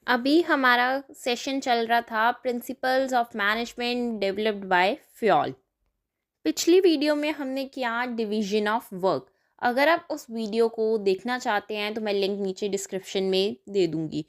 अभी हमारा सेशन चल रहा था principles of management developed by Fayol. पिछली वीडियो में हमने किया डिवीजन ऑफ वर्क। अगर आप उस वीडियो को देखना चाहते हैं तो मैं लिंक नीचे डिस्क्रिप्शन में दे दूंगी।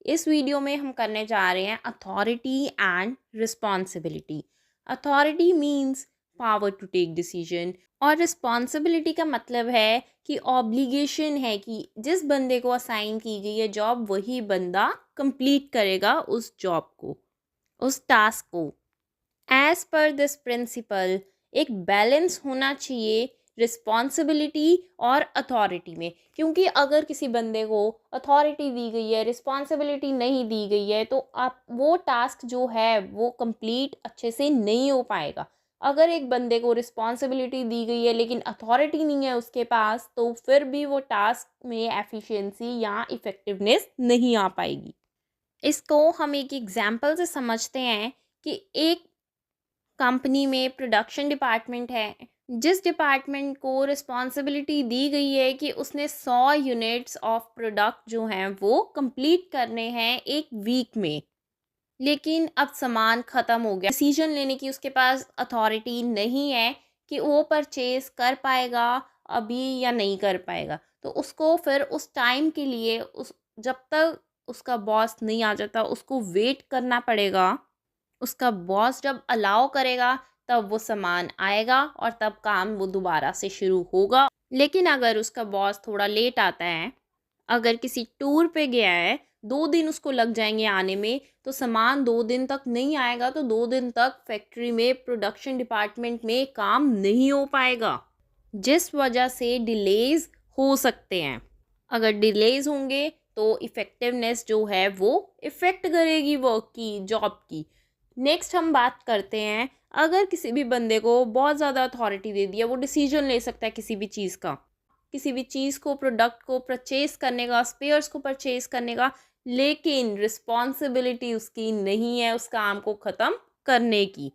इस वीडियो में हम करने जा रहे हैं authority and responsibility. Authority means power to take decision और रिस्पॉन्सिबिलिटी का मतलब है कि ऑब्लिगेशन है कि जिस बंदे को असाइन की गई है जॉब वही बंदा कंप्लीट करेगा उस जॉब को, उस टास्क को। एज पर दिस प्रिंसिपल एक बैलेंस होना चाहिए रिस्पॉन्सिबिलिटी और अथॉरिटी में, क्योंकि अगर किसी बंदे को अथॉरिटी दी गई है, रिस्पॉन्सिबिलिटी नहीं दी गई है, तो आप वो टास्क जो है वो कंप्लीट अच्छे से नहीं हो पाएगा। अगर एक बंदे को रिस्पॉन्सिबिलिटी दी गई है लेकिन अथॉरिटी नहीं है उसके पास, तो फिर भी वो टास्क में एफिशिएंसी या इफ़ेक्टिवनेस नहीं आ पाएगी। इसको हम एक एग्जाम्पल से समझते हैं कि एक कंपनी में प्रोडक्शन डिपार्टमेंट है, जिस डिपार्टमेंट को रिस्पॉन्सिबिलिटी दी गई है कि उसने 100 यूनिट्स ऑफ प्रोडक्ट जो हैं वो कंप्लीट करने हैं एक वीक में। लेकिन अब सामान ख़त्म हो गया, डिसीजन लेने की उसके पास अथॉरिटी नहीं है कि वो परचेज कर पाएगा अभी या नहीं कर पाएगा। तो उसको फिर उस टाइम के लिए उस जब तक उसका बॉस नहीं आ जाता उसको वेट करना पड़ेगा। उसका बॉस जब अलाउ करेगा तब वो सामान आएगा और तब काम वो दोबारा से शुरू होगा। लेकिन अगर उसका बॉस थोड़ा लेट आता है, अगर किसी टूर पे गया है, 2 दिन उसको लग जाएंगे आने में, तो सामान 2 दिन तक नहीं आएगा, तो 2 दिन तक फैक्ट्री में प्रोडक्शन डिपार्टमेंट में काम नहीं हो पाएगा, जिस वजह से डिलेज हो सकते हैं। अगर डिलेज होंगे तो इफ़ेक्टिवनेस जो है वो इफ़ेक्ट करेगी वर्क की, जॉब की। नेक्स्ट हम बात करते हैं, अगर किसी भी बंदे को बहुत ज़्यादा अथॉरिटी दे दिया, वो डिसीजन ले सकता है किसी भी चीज़ का, किसी भी चीज़ को, प्रोडक्ट को परचेज करने का, स्पेयर्स को परचेज करने का, लेकिन रिस्पॉन्सिबिलिटी उसकी नहीं है उस काम को ख़त्म करने की।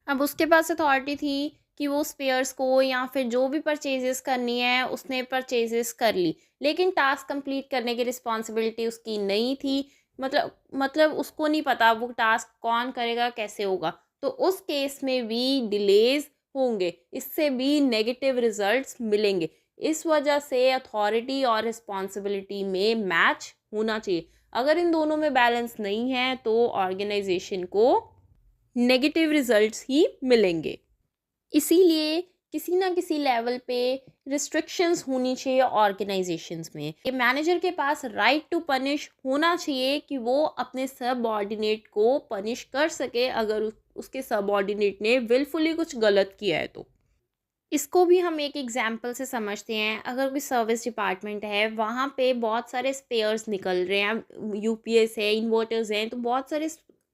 अब उसके पास अथॉरिटी थी कि वो स्पेयर्स को या फिर जो भी परचेजेस करनी है उसने परचेजेस कर ली, लेकिन टास्क कंप्लीट करने की रिस्पॉन्सिबिलिटी उसकी नहीं थी। मतलब उसको नहीं पता वो टास्क कौन करेगा, कैसे होगा। तो उस केस में भी डिलेज होंगे, इससे भी नेगेटिव रिजल्ट्स मिलेंगे। इस वजह से अथॉरिटी और रिस्पॉन्सिबिलिटी में मैच होना चाहिए। अगर इन दोनों में बैलेंस नहीं है तो ऑर्गेनाइजेशन को नेगेटिव रिजल्ट्स ही मिलेंगे। इसीलिए किसी ना किसी लेवल पे रिस्ट्रिक्शंस होनी चाहिए ऑर्गेनाइजेशंस में। ये मैनेजर के पास राइट टू पनिश होना चाहिए कि वो अपने सबऑर्डिनेट को पनिश कर सके अगर उसके सबऑर्डिनेट ने विलफुली कुछ गलत किया है तो। इसको भी हम एक एग्जाम्पल से समझते हैं। अगर कोई सर्विस डिपार्टमेंट है, वहाँ पे बहुत सारे स्पेयर्स निकल रहे हैं, यूपीएस है, इन्वर्टर्स हैं, तो बहुत सारे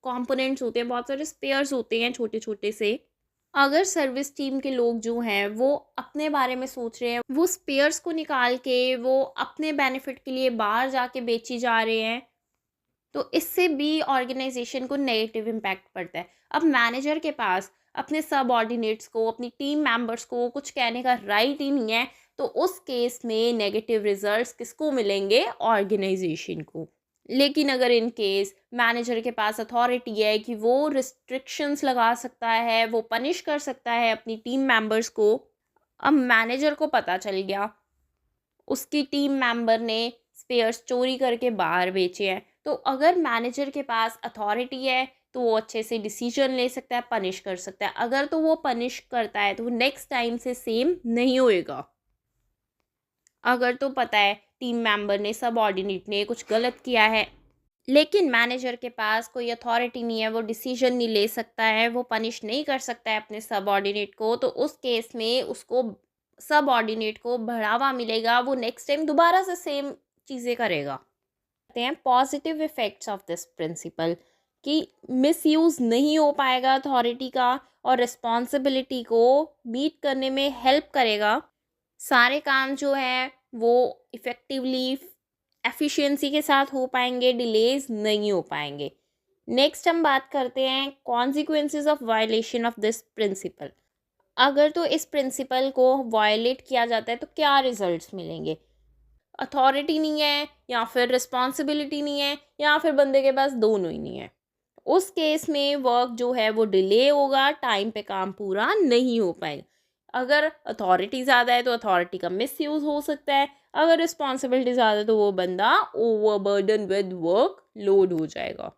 कंपोनेंट्स होते हैं, बहुत सारे स्पेयर्स होते हैं छोटे छोटे से। अगर सर्विस टीम के लोग जो हैं वो अपने बारे में सोच रहे हैं, वो स्पेयर्स को निकाल के वो अपने बेनिफिट के लिए बाहर जाके बेची जा रहे हैं, तो इससे भी ऑर्गेनाइजेशन को नेगेटिव इम्पैक्ट पड़ता है। अब मैनेजर के पास अपने सबऑर्डिनेट्स को, अपनी टीम मेंबर्स को कुछ कहने का राइट ही नहीं है, तो उस केस में नेगेटिव रिजल्ट्स किसको मिलेंगे? ऑर्गेनाइजेशन को। लेकिन अगर इन केस मैनेजर के पास अथॉरिटी है कि वो रिस्ट्रिक्शंस लगा सकता है, वो पनिश कर सकता है अपनी टीम मेंबर्स को। अब मैनेजर को पता चल गया उसकी टीम मेंबर ने स्पेयर्स चोरी करके बाहर बेचे हैं, तो अगर मैनेजर के पास अथॉरिटी है तो वो अच्छे से डिसीजन ले सकता है, पनिश कर सकता है। अगर तो वो पनिश करता है तो वो नेक्स्ट टाइम से सेम नहीं होएगा। अगर तो पता है टीम मेंबर ने, सबऑर्डिनेट ने कुछ गलत किया है, लेकिन मैनेजर के पास कोई अथॉरिटी नहीं है, वो डिसीजन नहीं ले सकता है, वो पनिश नहीं कर सकता है अपने सबऑर्डिनेट को, तो उस केस में उसको, सबऑर्डिनेट को बढ़ावा मिलेगा, वो नेक्स्ट टाइम दोबारा से सेम चीज़ें करेगा। कहते हैं positive effects of this principle कि मिसयूज़ नहीं हो पाएगा अथॉरिटी का, और रिस्पॉन्सिबिलिटी को मीट करने में हेल्प करेगा। सारे काम जो है वो इफ़ेक्टिवली, एफिशिएंसी के साथ हो पाएंगे, डिलेज नहीं हो पाएंगे। नेक्स्ट हम बात करते हैं consequences of violation of this principle. अगर तो इस प्रिंसिपल को वायलेट किया जाता है तो क्या रिजल्ट्स मिलेंगे? अथॉरिटी नहीं है या फिर रिस्पॉन्सिबिलिटी नहीं है या फिर बंदे के पास दोनों ही नहीं है, उस केस में वर्क जो है वो डिले होगा, टाइम पे काम पूरा नहीं हो पाएगा। अगर अथॉरिटी ज़्यादा है तो अथॉरिटी का मिसयूज़ हो सकता है, अगर रिस्पॉन्सिबिलिटी ज़्यादा है तो वो बंदा ओवरबर्डन विद वर्क लोड हो जाएगा।